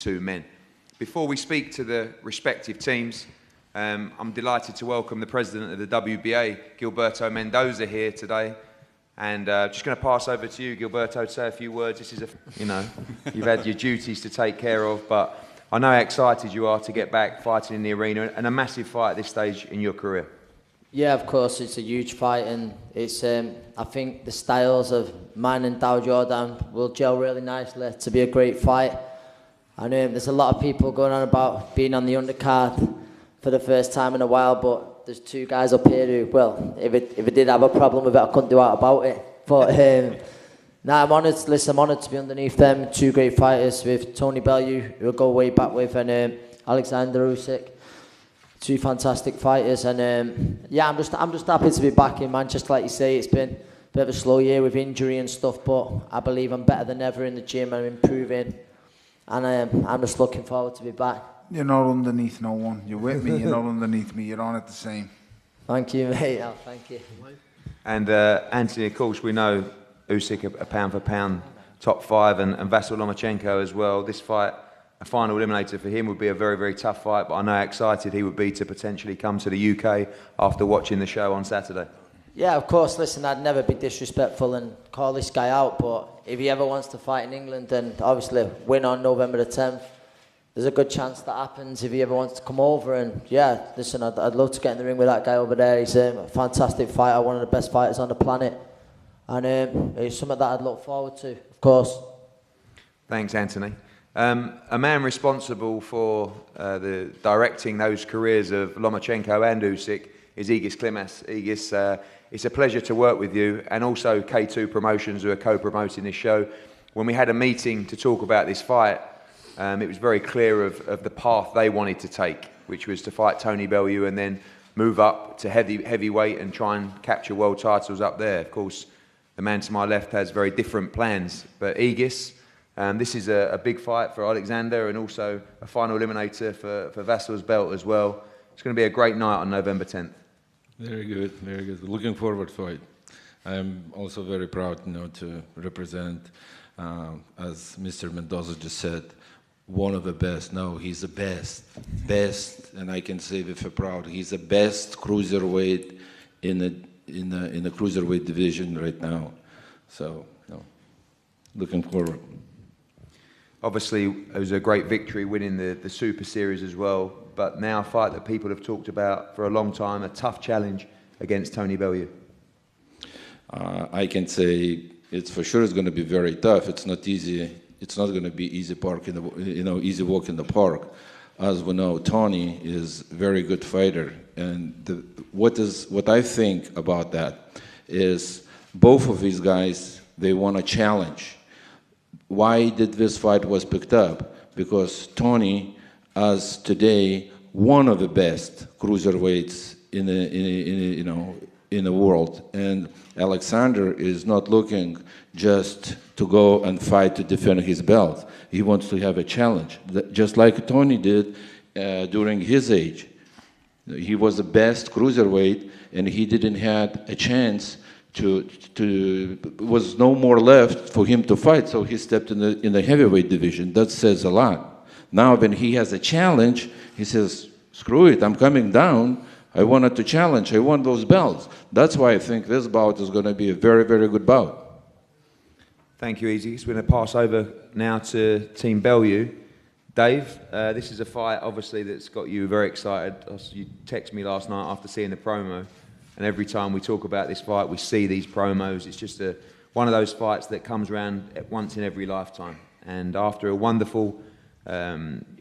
two men. Before we speak to the respective teams, I'm delighted to welcome the president of the WBA, Gilberto Mendoza, here today. And just going to pass over to you, Gilberto, to say a few words. This is you've had your duties to take care of, but I know how excited you are to get back fighting in the arena, and a massive fight at this stage in your career. Yeah, of course, it's a huge fight, and it's I think the styles of mine and Dow Jordan will gel really nicely to be a great fight. I know there's a lot of people going on about being on the undercard for the first time in a while, but there's two guys up here who, well, if it did have a problem with it, I couldn't do out about it. But I'm honoured. Listen, I'm honoured to be underneath them. Two great fighters with Tony Bellew, who I go way back with, and Oleksandr Usyk. Two fantastic fighters, and yeah, I'm just happy to be back in Manchester. Like you say, it's been a bit of a slow year with injury and stuff, but I believe I'm better than ever in the gym. I'm improving, and I'm just looking forward to be back. You're not underneath no one. You're with me. You're not underneath me. You're on it the same. Thank you, mate. Oh, thank you. And Anthony, of course, we know Usyk a pound for pound top five, and Vasyl Lomachenko as well. This fight, a final eliminator for him, would be a very, very tough fight, but I know how excited he would be to potentially come to the UK after watching the show on Saturday. Yeah, of course. Listen, I'd never be disrespectful and call this guy out, but if he ever wants to fight in England and obviously win on November the 10th, there's a good chance that happens if he ever wants to come over. And yeah, listen, I'd love to get in the ring with that guy over there. He's a fantastic fighter, one of the best fighters on the planet, and it's something that I'd look forward to, of course. Thanks, Anthony. A man responsible for the directing those careers of Lomachenko and Usyk is Egis Klimas. Egis, it's a pleasure to work with you, and also K2 Promotions, who are co-promoting this show. When we had a meeting to talk about this fight, it was very clear of the path they wanted to take, which was to fight Tony Bellew and then move up to heavyweight and try and capture world titles up there. Of course, the man to my left has very different plans, but Egis, this is a big fight for Oleksandr and also a final eliminator for Vasyl's belt as well. It's going to be a great night on November 10th. Very good, very good. Looking forward to it. I'm also very proud, to represent, as Mr. Mendoza just said, one of the best. No, he's the best, and I can say with a proud, he's the best cruiserweight in the cruiserweight division right now. So, looking forward. Obviously, it was a great victory winning the Super Series as well, but now a fight that people have talked about for a long time, a tough challenge against Tony Bellew. I can say it's for sure it's going to be very tough. It's not easy. It's not going to be easy walk in the park. As we know, Tony is a very good fighter, and what I think about that is both of these guys, they want a challenge. Why did this fight was picked up? Because Tony is today one of the best cruiserweights in the world, and Oleksandr is not looking just to go and fight to defend his belt. He wants to have a challenge, just like Tony did during his age. He was the best cruiserweight, and he didn't have a chance was no more left for him to fight, so he stepped in the heavyweight division. That says a lot. Now when he has a challenge, he says, screw it, I'm coming down. I wanted to challenge. I want those belts. That's why I think this bout is going to be a very, very good bout. Thank you, Egis. We're going to pass over now to Team Bellew. Dave, this is a fight, obviously, that's got you very excited. You texted me last night after seeing the promo, and every time we talk about this fight, we see these promos. It's just one of those fights that comes around once in every lifetime. And after a wonderful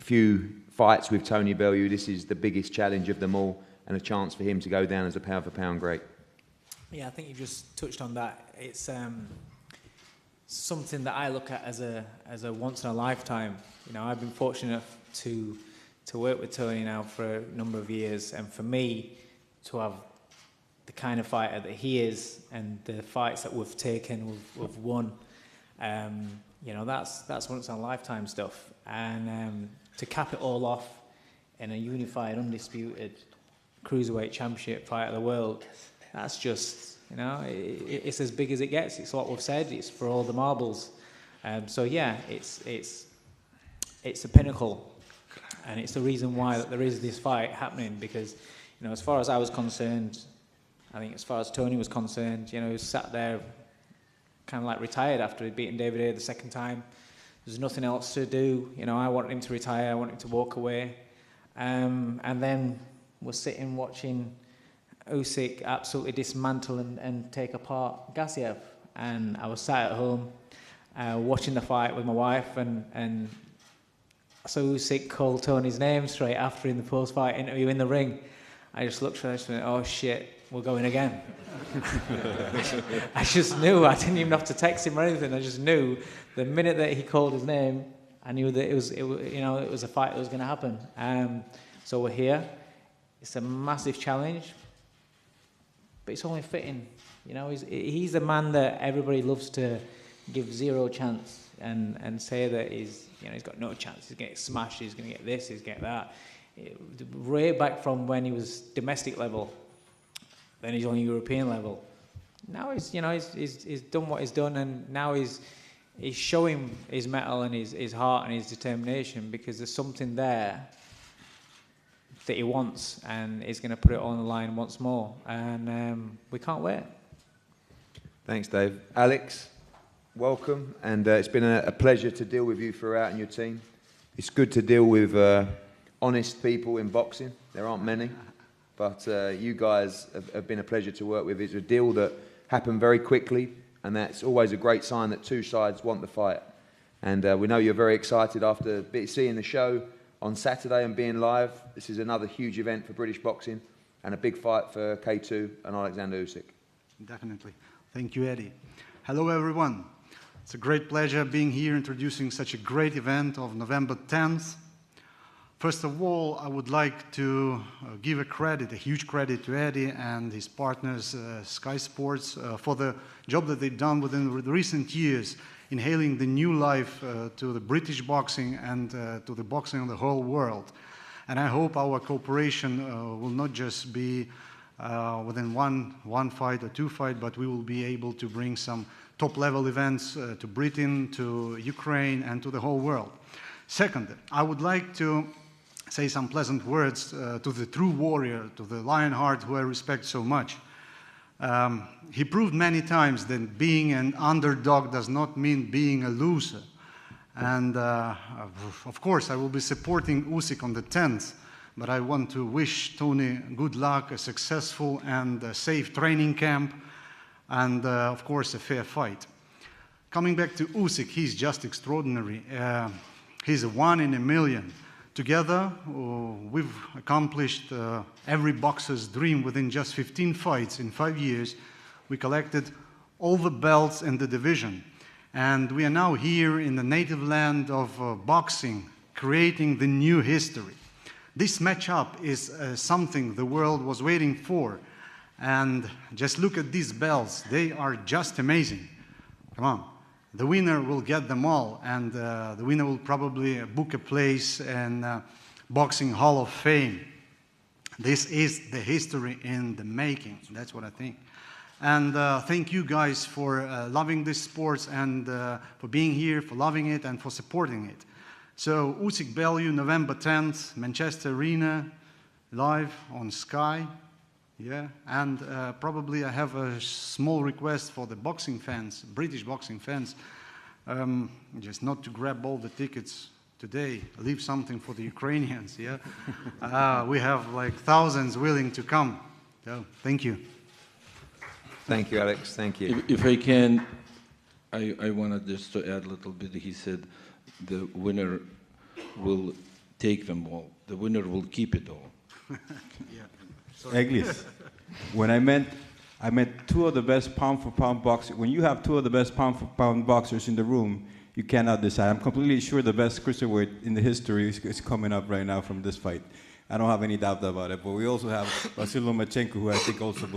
few fights with Tony Bellew, this is the biggest challenge of them all, and a chance for him to go down as a pound-for-pound great. Yeah, I think you just touched on that. It's something that I look at as a once-in-a-lifetime. I've been fortunate enough to work with Tony now for a number of years, and for me to have the kind of fighter that he is and the fights that we've taken, we've won, that's once-in-a-lifetime stuff. And to cap it all off in a unified, undisputed cruiserweight championship fight of the world, that's just, it's as big as it gets. It's what we've said. It's for all the marbles. So yeah, it's it's a pinnacle, and it's the reason why that there is this fight happening. Because, you know, as far as I was concerned, I think as far as Tony was concerned, you know, he was sat there kind of like retired after he'd beaten David Haye the second time. There's nothing else to do. You know, I wanted him to retire. I wanted him to walk away. And then we're sitting watching Usyk absolutely dismantle and take apart Gassiev. And I was sat at home watching the fight with my wife, and so Usyk called Tony's name straight after in the post-fight interview in the ring. I just looked at her and went, oh shit, we're going again. I just knew. I didn't even have to text him or anything. I just knew the minute that he called his name, I knew that it was a fight that was going to happen. So we're here. It's a massive challenge, but it's only fitting. You know, he's the man that everybody loves to give zero chance and say that he's got no chance. He's going to get smashed. He's going to get this. He's going to get that. Way back from when he was domestic level, then he's on European level. Now he's done what he's done, and now he's showing his mettle and his heart and his determination, because there's something there that he wants, and he's going to put it on the line once more, and we can't wait. Thanks, Dave. Alex, welcome, and it's been a pleasure to deal with you throughout and your team. It's good to deal with honest people in boxing. There aren't many, but you guys have been a pleasure to work with. It's a deal that happened very quickly, and that's always a great sign that two sides want the fight. And we know you're very excited after seeing the show on Saturday and being live. This is another huge event for British boxing, and a big fight for K2 and Oleksandr Usyk. Definitely. Thank you, Eddie. Hello, everyone. It's a great pleasure being here introducing such a great event of November 10th. First of all, I would like to give a huge credit to Eddie and his partners, Sky Sports, for the job that they've done within the recent years, inhaling the new life to the British boxing and to the boxing of the whole world. And I hope our cooperation will not just be within one fight or two fights, but we will be able to bring some top-level events to Britain, to Ukraine, and to the whole world. Second, I would like to say some pleasant words to the true warrior, to the Lionheart, who I respect so much. He proved many times that being an underdog does not mean being a loser. And of course, I will be supporting Usyk on the 10th, but I want to wish Tony good luck, a successful and safe training camp, and of course, a fair fight. Coming back to Usyk, he's just extraordinary. He's a one in a million. Together, we've accomplished every boxer's dream within just 15 fights. In 5 years, we collected all the belts in the division. And we are now here in the native land of boxing, creating the new history. This matchup is something the world was waiting for. And just look at these belts. They are just amazing. Come on. The winner will get them all, and the winner will probably book a place in Boxing Hall of Fame. This is the history in the making. That's what I think. And thank you guys for loving this sport and for being here, for loving it, and for supporting it. So Usyk Bellew, November 10th, Manchester Arena, live on Sky. Yeah, and probably I have a small request for the boxing fans, British boxing fans, just not to grab all the tickets today, leave something for the Ukrainians, yeah? We have like thousands willing to come, so thank you. Thank you, Alex, thank you. If I can, I wanted just to add a little bit. He said the winner will take them all, the winner will keep it all. Yeah. Eglis, when I meant two of the best pound-for-pound boxers. When you have two of the best pound-for-pound boxers in the room, you cannot decide. I'm completely sure the best cruiserweight in the history is coming up right now from this fight. I don't have any doubt about it. But we also have Vasyl Lomachenko, who I think also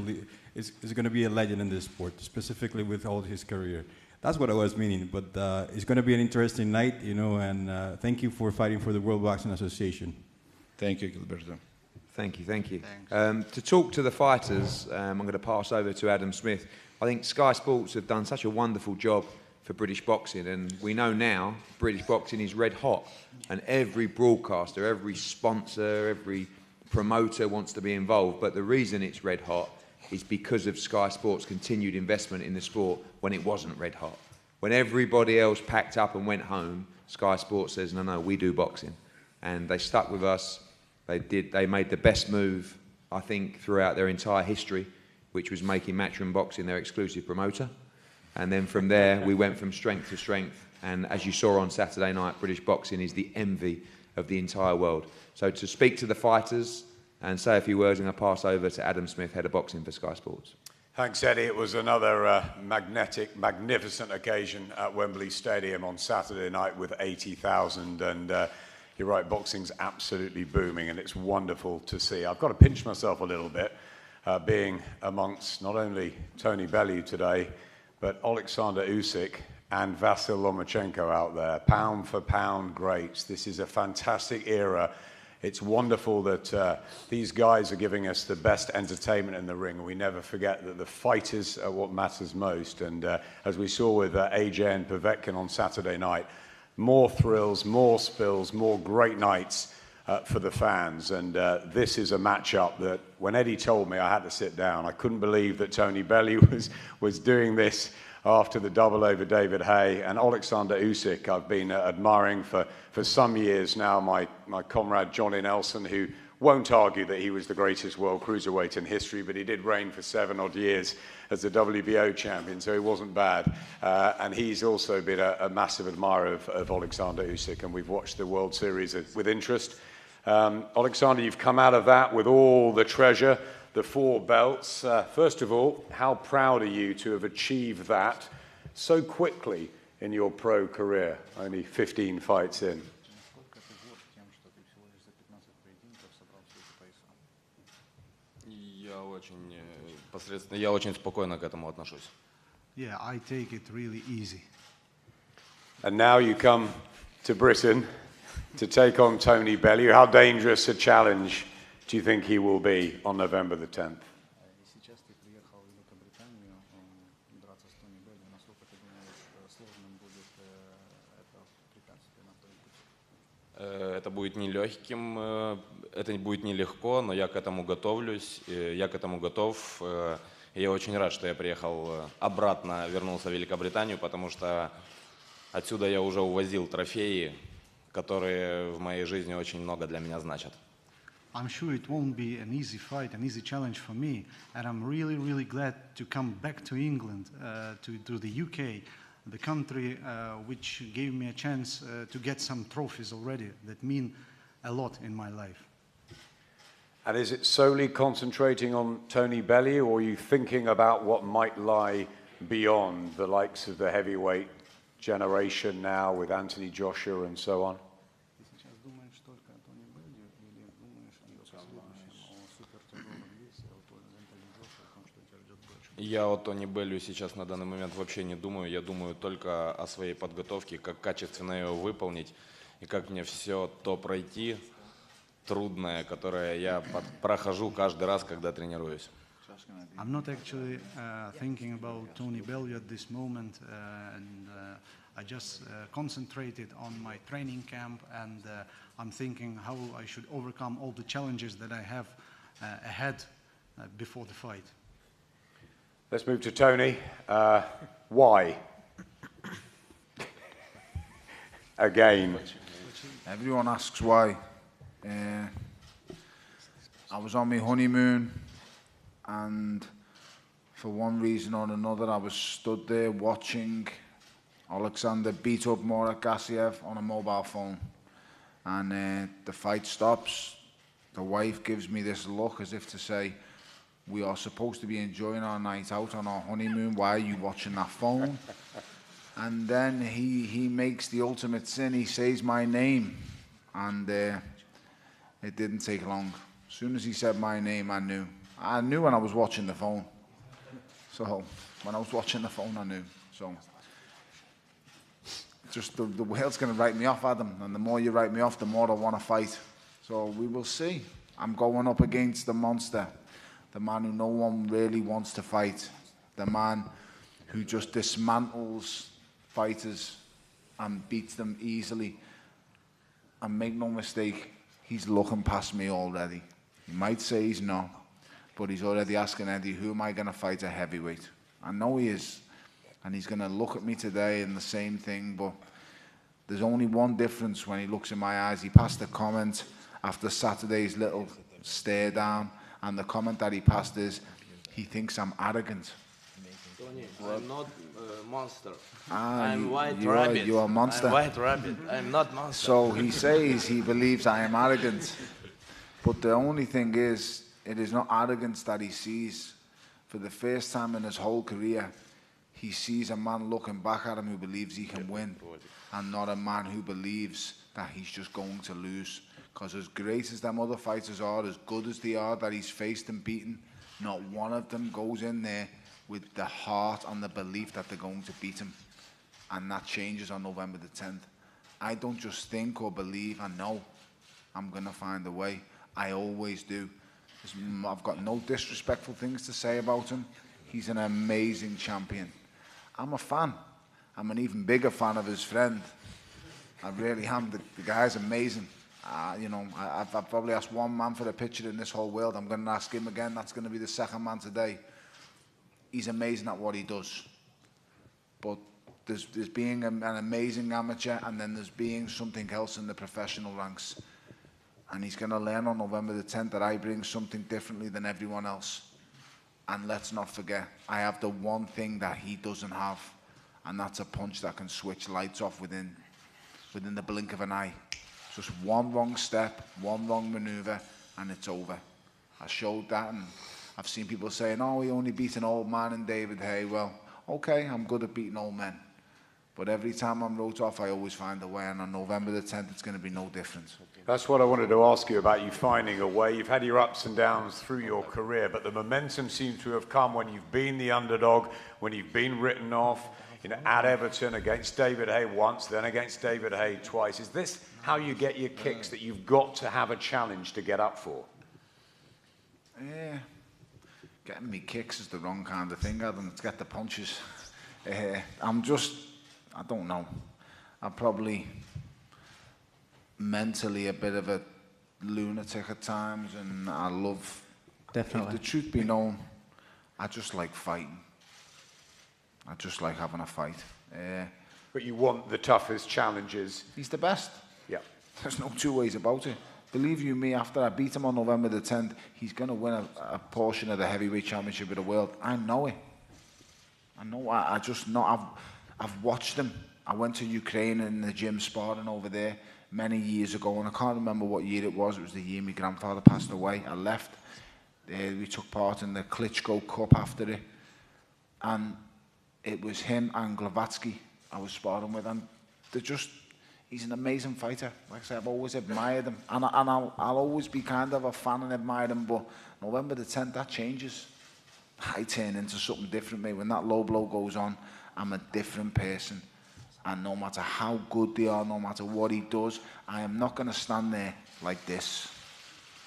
is going to be a legend in this sport, specifically with all his career. That's what I was meaning. But it's going to be an interesting night, you know. And thank you for fighting for the World Boxing Association. Thank you, Gilberto. Thank you, thank you. To talk to the fighters, I'm going to pass over to Adam Smith. I think Sky Sports have done such a wonderful job for British boxing, and we know now British boxing is red hot, and every broadcaster, every sponsor, every promoter wants to be involved. But the reason it's red hot is because of Sky Sports' continued investment in the sport when it wasn't red hot. When everybody else packed up and went home, Sky Sports says, no, we do boxing. And they stuck with us. They made the best move, I think, throughout their entire history, which was making Matchroom Boxing their exclusive promoter. And then from there, we went from strength to strength. And as you saw on Saturday night, British boxing is the envy of the entire world. So to speak to the fighters and say a few words, I'm going to pass over to Adam Smith, head of boxing for Sky Sports. Thanks, Eddie. It was another magnificent occasion at Wembley Stadium on Saturday night with 80,000. And you're right, boxing's absolutely booming, and it's wonderful to see. I've got to pinch myself a little bit, being amongst not only Tony Bellew today, but Oleksandr Usyk and Vasyl Lomachenko out there. Pound for pound greats. This is a fantastic era. It's wonderful that these guys are giving us the best entertainment in the ring. And we never forget that the fighters are what matters most. And as we saw with AJ and Povetkin on Saturday night, more thrills, more spills, more great nights for the fans. And this is a matchup that when Eddie told me, I had to sit down. I couldn't believe that Tony Bellew was doing this after the double over David Haye. And Oleksandr Usyk, I've been admiring for some years now. My comrade Johnny Nelson, who won't argue that he was the greatest world cruiserweight in history, but he did reign for 7 odd years as the WBO champion, so he wasn't bad. And he's also been a massive admirer of Oleksandr Usyk, and we've watched the World Series with interest. Oleksandr, you've come out of that with all the treasure, the 4 belts. First of all, how proud are you to have achieved that so quickly in your pro career, only 15 fights in? Я очень спокойно к этому отношусь. Yeah, I take it really easy. And now you come to Britain to take on Tony Bellew. How dangerous a challenge do you think he will be on November the 10th? Это будет нелегким, это будет нелегко, но я к этому готовлюсь, я к этому готов. И я очень рад, что я приехал обратно, вернулся в Великобританию, потому что отсюда я уже увозил трофеи, которые в моей жизни очень много для меня значат. I'm sure it won't be an easy fight, an easy challenge for me, and I'm really, really glad to come back to England, to the UK, the country which gave me a chance to get some trophies already that mean a lot in my life. And is it solely concentrating on Tony Bellew, or are you thinking about what might lie beyond the likes of the heavyweight generation now with Anthony Joshua and so on? Я о Тони Беллю сейчас на данный момент вообще не думаю. Я думаю только о своей подготовке, как качественно ее выполнить и как мне все то пройти трудное, которое я прохожу каждый раз, когда тренируюсь. I'm not actually thinking about Tony Bellew at this moment, and I just concentrated on my training camp, and I'm thinking how I should overcome all the challenges that I have ahead before the fight. Let's move to Tony. Why? Again. Everyone asks why. I was on my honeymoon, and for one reason or another, I was stood there watching Oleksandr beat up Murat Gassiev on a mobile phone. And the fight stops. The wife gives me this look as if to say, we are supposed to be enjoying our night out on our honeymoon. Why are you watching that phone? And then he makes the ultimate sin. He says my name. And it didn't take long. As soon as he said my name, I knew. I knew when I was watching the phone. So when I was watching the phone, I knew. So just the world's going to write me off, Adam. And the more you write me off, the more I want to fight. So we will see. I'm going up against the monster. The man who no one really wants to fight. The man who just dismantles fighters and beats them easily. And make no mistake, he's looking past me already. He might say he's not, but he's already asking Eddie, who am I going to fight at heavyweight? I know he is. And he's going to look at me today and the same thing, but there's only one difference when he looks in my eyes. He passed a comment after Saturday's little stare down, and the comment that he passed is, he thinks I'm arrogant. Tony, I'm not a monster. I'm white rabbit. You are a monster. I'm white rabbit. I'm not monster. So he says he believes I am arrogant. But the only thing is, it is not arrogance that he sees. For the first time in his whole career, he sees a man looking back at him who believes he can win, and not a man who believes that he's just going to lose. Because as great as them other fighters are, as good as they are that he's faced and beaten, not one of them goes in there with the heart and the belief that they're going to beat him. And that changes on November the 10th. I don't just think or believe, I know I'm going to find a way. I always do. I've got no disrespectful things to say about him. He's an amazing champion. I'm a fan. I'm an even bigger fan of his friend. I really am. The guy's amazing. You know, I've probably asked one man for a picture in this whole world. I'm going to ask him again. That's going to be the second man today. He's amazing at what he does. But there's being an amazing amateur, and then there's being something else in the professional ranks. And he's going to learn on November the 10th that I bring something differently than everyone else. And let's not forget, I have the one thing that he doesn't have, and that's a punch that can switch lights off within the blink of an eye. Just one wrong step, one wrong maneuver, and it's over. I showed that, and I've seen people saying, oh, he only beat an old man in David Haye. Well, okay, I'm good at beating old men. But every time I'm wrote off, I always find a way, and on November the 10th, it's going to be no different. That's what I wanted to ask you about, you finding a way. You've had your ups and downs through your career, but the momentum seems to have come when you've been the underdog, when you've been written off, you know, at Everton against David Haye once, then against David Haye twice. Is this how you get your kicks, that you've got to have a challenge to get up for? Yeah, getting me kicks is the wrong kind of thing, Adam. Let's get the punches. I don't know. I'm probably mentally a bit of a lunatic at times, and I love... Definitely. If the truth be known, I just like fighting. I just like having a fight. But you want the toughest challenges. He's the best. Yeah. There's no two ways about it. Believe you me, after I beat him on November the 10th, he's going to win a portion of the heavyweight championship of the world. I know it. I know. I just know. I've watched him. I went to Ukraine in the gym sparring over there many years ago, and I can't remember what year it was. It was the year my grandfather passed away. I left. We took part in the Klitschko Cup after it, and it was him and Glavatsky I was sparring with, and he's an amazing fighter. Like I said, I've always admired him, and I'll always be kind of a fan and admire him, but November the 10th, that changes. I turn into something different, mate. When that low blow goes on, I'm a different person. And no matter how good they are, no matter what he does, I am not going to stand there like this.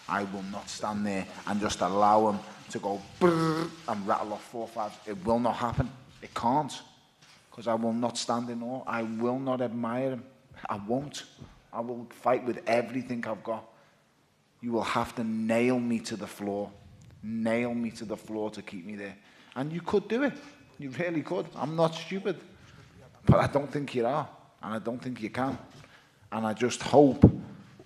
I will not stand there and just allow him to go brrr and rattle off 4 or 5. It will not happen. It can't. Because I will not stand in awe. I will not admire him. I won't. I will fight with everything I've got. You will have to nail me to the floor. Nail me to the floor to keep me there. And you could do it. You really could. I'm not stupid. But I don't think you are. And I don't think you can. And I just hope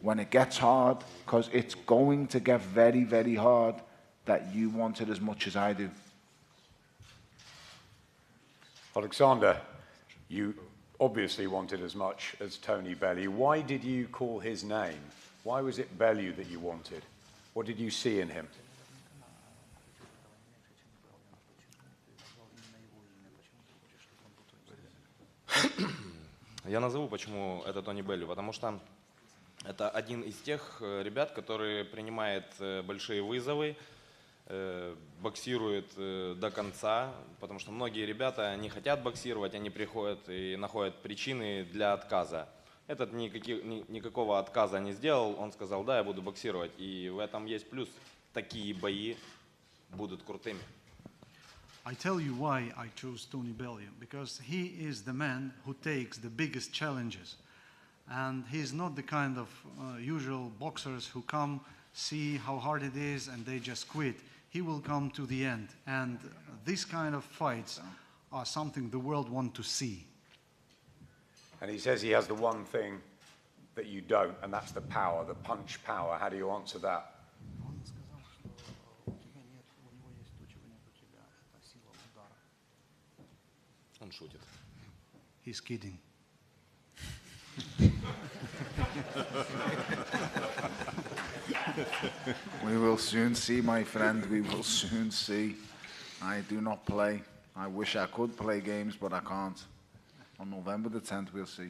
when it gets hard, because it's going to get very, very hard, that you want it as much as I do. Oleksandr, you obviously wanted as much as Tony Bellew. Why did you call his name? Why was it Bellew that you wanted? What did you see in him? Я назову, почему это Тони Беллю, потому что это один из тех ребят, который принимает большие вызовы, боксирует до конца, потому что многие ребята не хотят боксировать, они приходят и находят причины для отказа. Этот никакого отказа не сделал, он сказал, да, я буду боксировать, и в этом есть плюс. Такие бои будут крутыми. I tell you why I chose Tony Bellew, because he is the man who takes the biggest challenges. And he's not the kind of usual boxers who come, see how hard it is, and they just quit. He will come to the end. And these kind of fights are something the world wants to see. And he says he has the one thing that you don't, and that's the power, the punch power. How do you answer that? Он шутит. He's kidding. We will soon see, my friend. We will soon see. I do not play. I wish I could play games, but I can't. On November the 10th, we'll see.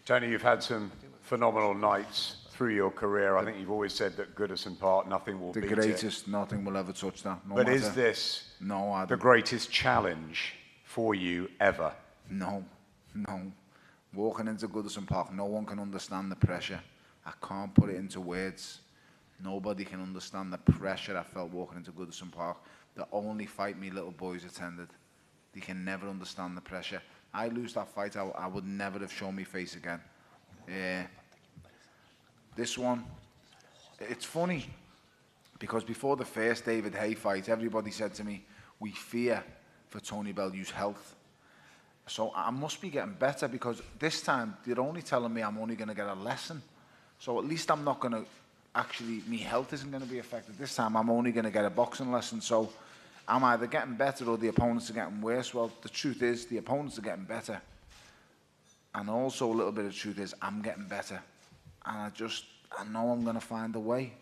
Tony, you've had some phenomenal nights through your career. I think you've always said that Goodison Park, nothing will beat it. The greatest, nothing will ever touch that. No but matter. is this no, the greatest challenge for you ever? No, no. Walking into Goodison Park, no one can understand the pressure. I can't put it into words. Nobody can understand the pressure I felt walking into Goodison Park. The only fight me little boys attended. They can never understand the pressure. I lose that fight, I would never have shown my face again. This one, it's funny, because before the first David Haye fight, everybody said to me, we fear for Tony Bellew's health. So I must be getting better, because this time they're only telling me I'm only going to get a lesson. So at least I'm not going to, actually, my health isn't going to be affected. This time I'm only going to get a boxing lesson. So I'm either getting better or the opponents are getting worse. Well, the truth is the opponents are getting better. And also a little bit of truth is I'm getting better. And I know I'm going to find a way.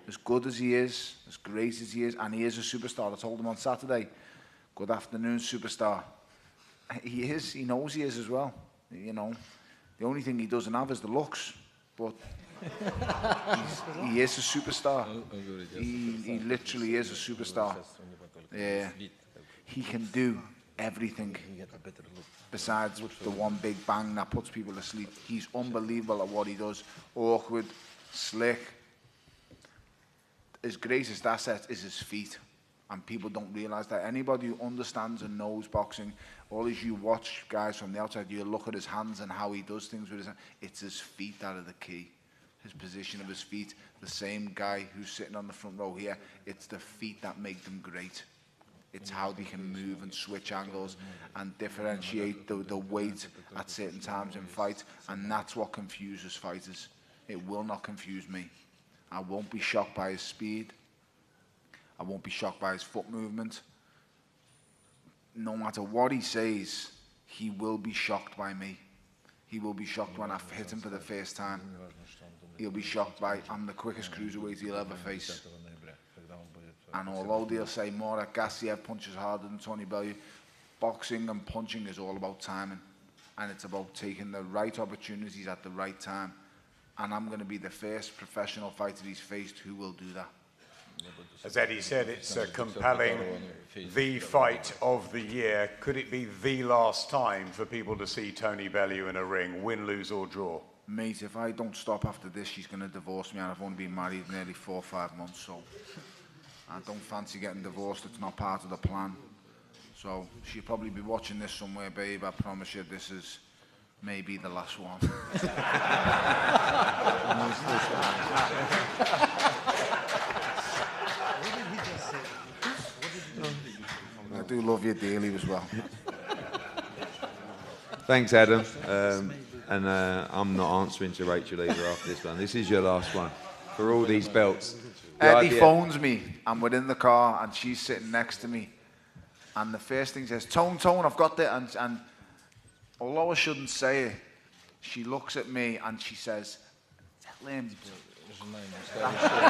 As good as he is, as great as he is, and he is a superstar. I told him on Saturday, good afternoon, superstar. He is, he knows he is as well. You know, the only thing he doesn't have is the looks. But he is a superstar. He literally is a superstar. He can do everything besides the one big bang that puts people to sleep. He's unbelievable at what he does. Awkward, slick. His greatest asset is his feet. And people don't realise that. Anybody who understands and knows boxing, all as you watch guys from the outside, you look at his hands and how he does things with his hands. It's his feet that are the key. His position of his feet. The same guy who's sitting on the front row here, it's the feet that make them great. It's how they can move and switch angles and differentiate the weight at certain times in fights. And that's what confuses fighters. It will not confuse me. I won't be shocked by his speed. I won't be shocked by his foot movement. No matter what he says, he will be shocked by me. He will be shocked when I've hit him for the first time. He'll be shocked by, I'm the quickest cruiserweight he'll ever face. And although they'll say Murat Gassiev punches harder than Tony Bellew, boxing and punching is all about timing. And it's about taking the right opportunities at the right time. And I'm going to be the first professional fighter he's faced who will do that. As Eddie said, it's a compelling, the fight of the year. Could it be the last time for people to see Tony Bellew in a ring, win, lose or draw? Mate, if I don't stop after this, she's going to divorce me, and I've only been married nearly 4 or 5 months, so I don't fancy getting divorced. It's not part of the plan. So she'll probably be watching this somewhere, babe. I promise you this is maybe the last one. I do love you dearly as well. Thanks, Adam. I'm not answering to Rachel either after this one. This is your last one for all these belts. Eddie phones me, and we're in the car, and she's sitting next to me. And the first thing says, Tone, I've got that. And although I shouldn't say it, she looks at me and she says, tell him.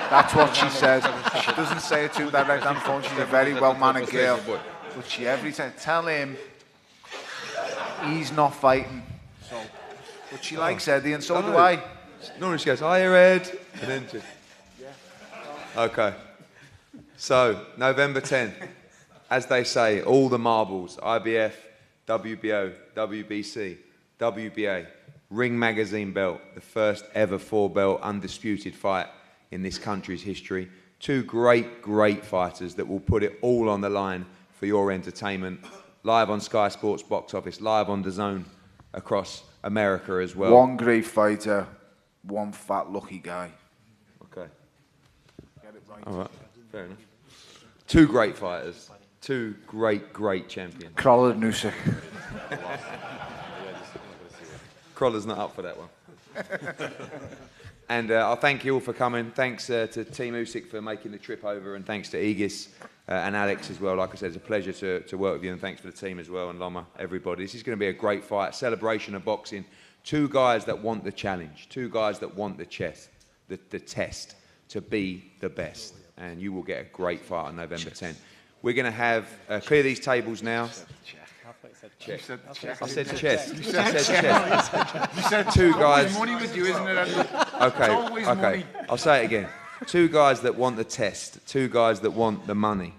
That's what she says. She doesn't say it too direct on the phone. She's a very well-mannered girl. But she every time, tell him he's not fighting. So, but she likes Eddie, and so do I. Normally she goes, hiya, Ed. And then just... Okay. So, November 10th. As they say, all the marbles, IBF, WBO, WBC, WBA, Ring Magazine belt, the first ever 4-belt undisputed fight in this country's history. 2 great, great fighters that will put it all on the line for your entertainment, live on Sky Sports box office, live on DAZN across America as well. One great fighter, one fat lucky guy. Okay. Get it right. All right. Fair enough. Two great fighters. Two great champions. Bellew and Usyk. Croller's not up for that one. And I'll thank you all for coming. Thanks to Team Usyk for making the trip over, and thanks to Aegis and Alex as well. Like I said, it's a pleasure to work with you, and thanks for the team as well, and Loma, everybody. This is going to be a great fight, celebration of boxing. Two guys that want the challenge, two guys that want the test to be the best, and you will get a great fight on November 10th. We're going to have clear these tables now. Check. I said chest. You said chest. You said two guys. Money with you, isn't it? Okay. Money. I'll say it again. Two guys that want the test. Two guys that want the money.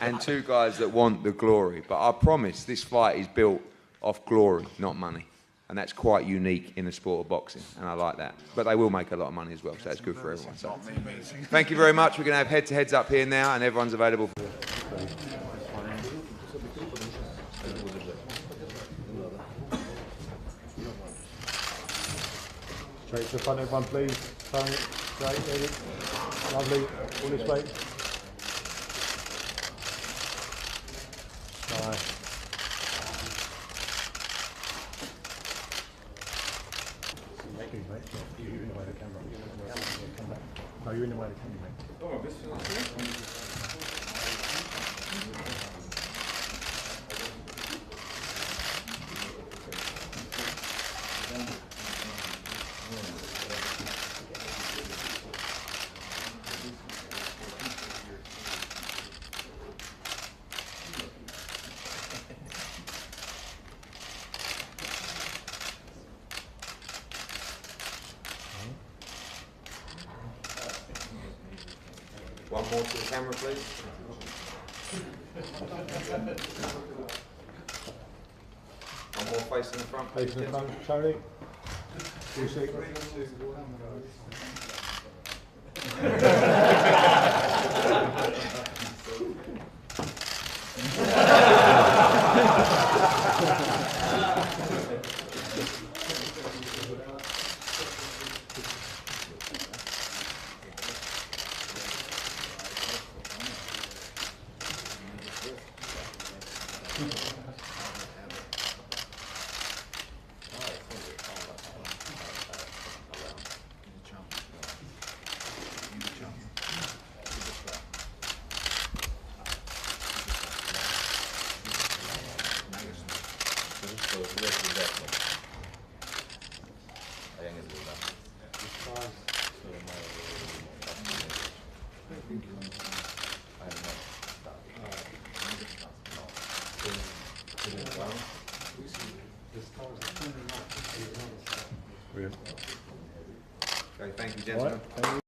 And two guys that want the glory. But I promise this fight is built off glory, not money. And that's quite unique in the sport of boxing, and I like that. But they will make a lot of money as well, so it's good for everyone. So, thank you very much. We're going to have head-to-heads up here now, and everyone's available. Straight to the front, everyone, please. Tony, great, Eddie. Lovely. All this way. Nice. You're in the way of the camera. No, you're in the way of the camera, mate. One more to the camera, please. One more facing the front. Facing the front, Tony. Usyk. Okay, thank you, gentlemen.